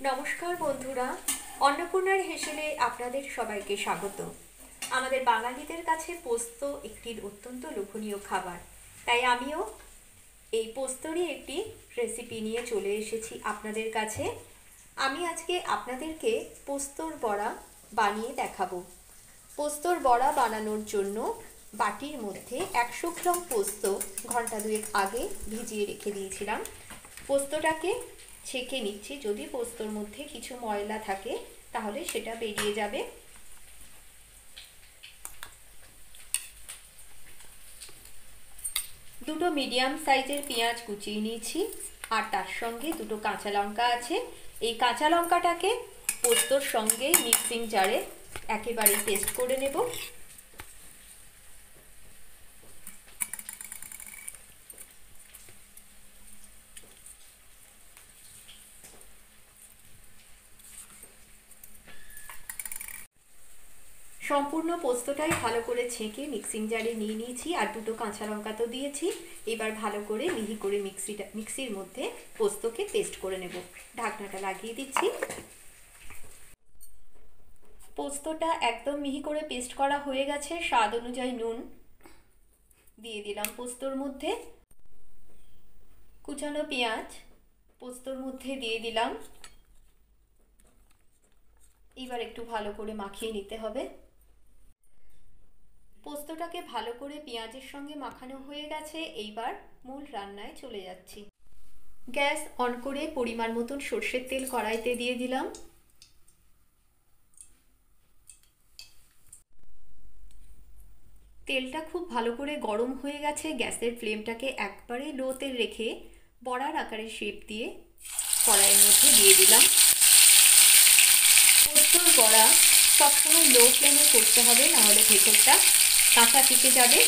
নমস্কার বন্ধুরা, অন্নপূর্ণার হেসেলে আপনাদের সবাইকে স্বাগত। আমাদের বাঙালিদের কাছে পোস্ত একটি অত্যন্ত লোভনীয় খাবার, তাই আমিও এই পোস্তরই একটি রেসিপি নিয়ে চলে এসেছি আপনাদের কাছে। আমি আজকে আপনাদেরকে পোস্তর বড়া বানিয়ে দেখাবো। পোস্তর বড়া বানানোর জন্য বাটির মধ্যে 100 গ্রাম পোস্ত ঘন্টা দুয়েক আগে ভিজিয়ে রেখে দিয়েছিলাম। পোস্তটাকে ছেঁকে নিচ্ছি, যদি পোস্তর মধ্যে কিছু ময়লা থাকে তাহলে সেটা বেরিয়ে যাবে। দুটো মিডিয়াম সাইজের পেঁয়াজ কুচিয়ে নিয়েছি, আর তার সঙ্গে দুটো কাঁচা লঙ্কা আছে। এই কাঁচা লঙ্কাটাকে পোস্তর সঙ্গে মিক্সিং জারে একেবারে পেস্ট করে নেব। সম্পূর্ণ পোস্তটাই ভালো করে ছেঁকে মিক্সিং জারে নিয়ে নিয়েছি, আর দুটো কাঁচা লঙ্কা তো দিয়েছি। এবার ভালো করে মিহি করে মিক্সির মধ্যে পোস্তকে পেস্ট করে নেব। ঢাকনাটা লাগিয়ে দিচ্ছি। পোস্তটা একদম মিহি করে পেস্ট করা হয়ে গেছে। স্বাদ অনুযায়ী নুন দিয়ে দিলাম পোস্তর মধ্যে। কুচানো পেঁয়াজ পোস্তর মধ্যে দিয়ে দিলাম। এবার একটু ভালো করে মাখিয়ে নিতে হবে। পোস্তটাকে ভালো করে পেঁয়াজের সঙ্গে মাখানো হয়ে গেছে। এইবার মূল রান্নায় চলে যাচ্ছি। গ্যাস অন করে পরিমাণ মতন সর্ষের তেল কড়াইতে দিয়ে দিলাম। তেলটা খুব ভালো করে গরম হয়ে গেছে। গ্যাসের ফ্লেমটাকে একবারে লোতে রেখে বড়ার আকারে শেপ দিয়ে কড়াইয়ের মধ্যে দিয়ে দিলাম। পোস্তর বড়া সবসময় লো ফ্লেমে করতে হবে, নাহলে ভেতরটা কাঁচা থেকে যাবে।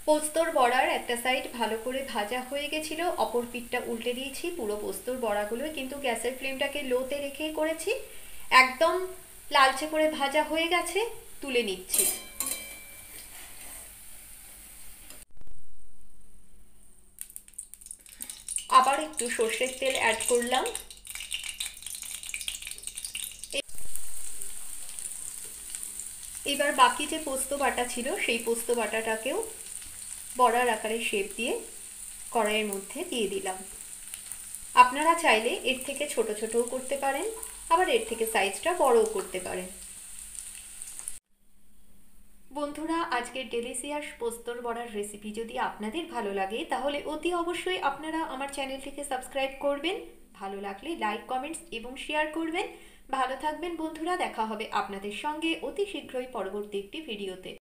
পোস্তর বড়ার একটা সাইড ভালো করে ভাজা হয়ে গেছিল, অপর পিঠটা উল্টে দিয়েছি। পুরো পোস্তর বড়াগুলোই কিন্তু গ্যাসের ফ্লেমটাকে লোতে রেখেই করেছি। একদম লালচে করে ভাজা হয়ে গেছে, তুলে নিচ্ছি। আবার একটু সর্ষের তেল অ্যাড করলাম। এবার বাকি যে পোস্ত বাটা ছিল সেই পোস্ত বাটাটাকেও বড়ার আকারে শেপ দিয়ে কড়াইয়ের মধ্যে দিয়ে দিলাম। আপনারা চাইলে এর থেকে ছোট ছোটও করতে পারেন, আবার এর থেকে সাইজটা বড়ও করতে পারেন। বন্ধুরা, আজকের ডেলিশিয়াস পোস্তর বড়ার রেসিপি যদি আপনাদের ভালো লাগে তাহলে অতি অবশ্যই আপনারা আমার চ্যানেলটিকে সাবস্ক্রাইব করবেন। ভালো লাগলে লাইক, কমেন্টস এবং শেয়ার করবেন। ভালো থাকবেন বন্ধুরা, দেখা হবে আপনাদের সঙ্গে অতি শীঘ্রই পরবর্তী একটি ভিডিওতে।